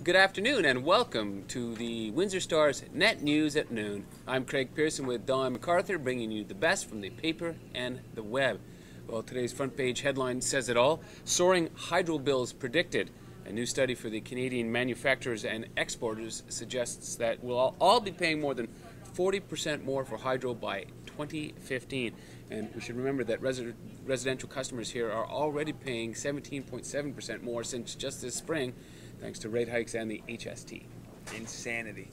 Good afternoon and welcome to the Windsor Star's Net News at Noon. I'm Craig Pearson with Don McArthur, bringing you the best from the paper and the web. Well, today's front page headline says it all. Soaring hydro bills predicted. A new study for the Canadian manufacturers and exporters suggests that we'll all be paying more than 40% more for hydro by 2015. And we should remember that residential customers here are already paying 17.7% more since just this spring, thanks to rate hikes and the HST. Insanity.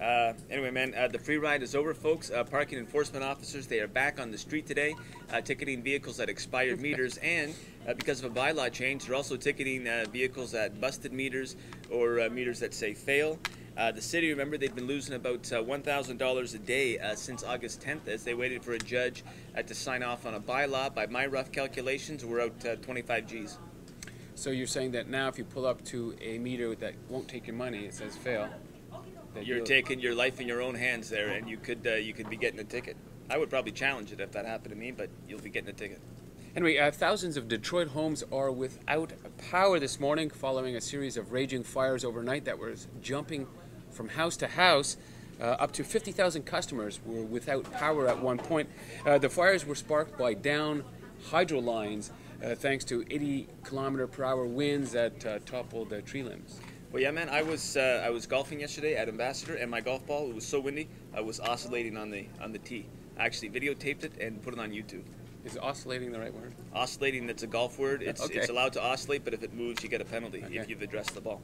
Anyway, man, the free ride is over, folks. Parking enforcement officers, they are back on the street today, ticketing vehicles at expired meters, and because of a bylaw change, they're also ticketing vehicles at busted meters or meters that say fail. The city, remember, they've been losing about $1,000 a day since August 10th as they waited for a judge to sign off on a bylaw. By my rough calculations, we're out 25 G's. So you're saying that now if you pull up to a meter that won't take your money, it says fail. You're taking your life in your own hands there, and you could be getting a ticket. I would probably challenge it if that happened to me, but you'll be getting a ticket. Anyway, thousands of Detroit homes are without power this morning following a series of raging fires overnight that was jumping from house to house. Up to 50,000 customers were without power at one point. The fires were sparked by down hydro lines thanks to 80-kilometer-per-hour winds that toppled tree limbs. Well, yeah, man, I was golfing yesterday at Ambassador, and my golf ball, it was so windy, I was oscillating on the tee. I actually videotaped it and put it on YouTube. Is oscillating the right word? Oscillating, that's a golf word. It's allowed to oscillate, but if it moves, you get a penalty if you've addressed the ball.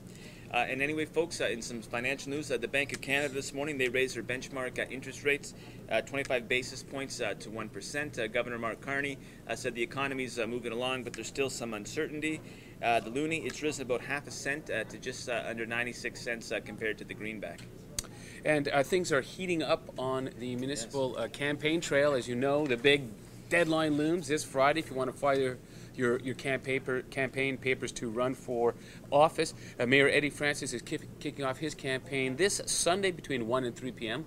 And anyway, folks, in some financial news, the Bank of Canada this morning, they raised their benchmark interest rates 25 basis points to 1%. Governor Mark Carney said the economy's moving along, but there's still some uncertainty. The loonie, it's risen about half a cent to just under 96 cents compared to the greenback. And things are heating up on the Municipal Campaign trail. As you know, the big deadline looms this Friday if you want to file your campaign papers to run for office. Mayor Eddie Francis is kicking off his campaign this Sunday between 1 and 3 p.m.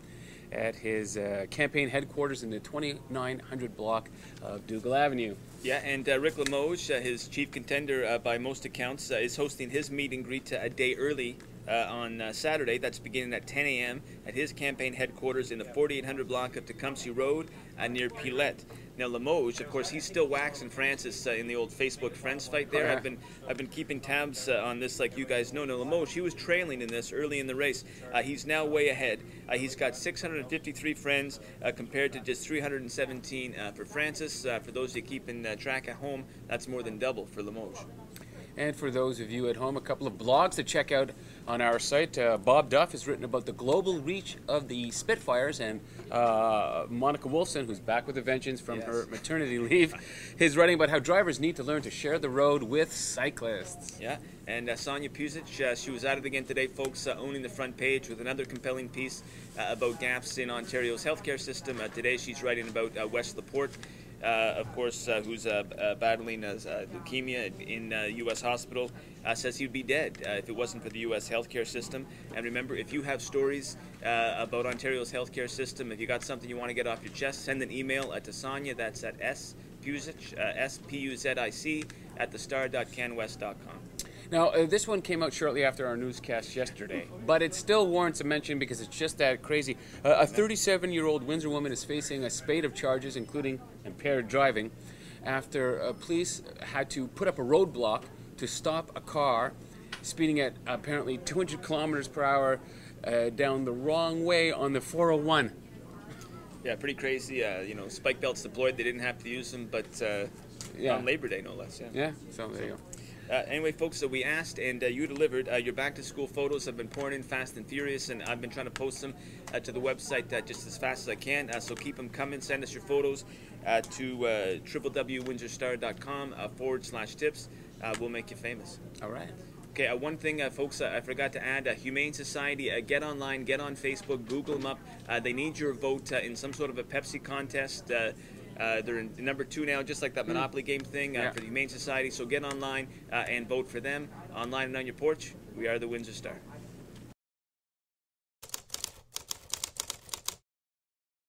at his campaign headquarters in the 2900 block of Dougal Avenue. Yeah, and Rick Limoges, his chief contender by most accounts, is hosting his meet and greet a day early on Saturday. That's beginning at 10 a.m. at his campaign headquarters in the 4800 block of Tecumseh Road near Pilette. Now Limoges, of course, he's still waxing Francis in the old Facebook friends fight there. I've been keeping tabs on this, like you guys know. Now Limoges, he was trailing in this early in the race. He's now way ahead. He's got 653 friends compared to just 317 for Francis. For those of you keeping track at home, that's more than double for Limoges. And for those of you at home, a couple of blogs to check out on our site. Bob Duff has written about the global reach of the Spitfires, and Monica Wolfson, who's back with a vengeance from her maternity leave, is writing about how drivers need to learn to share the road with cyclists. Yeah, and Sonia Pusic, she was at it again today, folks, owning the front page with another compelling piece about gaps in Ontario's healthcare system. Today she's writing about West Laporte, of course, who's battling leukemia in a U.S. hospital, says he'd be dead if it wasn't for the U.S. healthcare system. And remember, if you have stories about Ontario's healthcare system, if you got something you want to get off your chest, send an email to Sonia. That's at Spuzic, S-P-U-Z-I-C, at thestar.canwest.com. Now, this one came out shortly after our newscast yesterday, but it still warrants a mention because it's just that crazy. A 37-year-old Windsor woman is facing a spate of charges, including impaired driving, after police had to put up a roadblock to stop a car speeding at apparently 200 kilometers per hour down the wrong way on the 401. Yeah, pretty crazy. Spike belts deployed. They didn't have to use them, but on Labor Day, no less. Yeah, so there you go. Anyway, folks, so we asked and you delivered. Your back-to-school photos have been pouring in fast and furious, and I've been trying to post them to the website just as fast as I can. So keep them coming. Send us your photos to www.windsorstar.com/tips. We'll make you famous. All right. Okay, one thing, folks, I forgot to add, Humane Society, get online, get on Facebook, Google them up. They need your vote in some sort of a Pepsi contest. They're in number 2 now, just like that Monopoly game thing for the Humane Society. So get online and vote for them. Online and on your porch, we are the Windsor Star.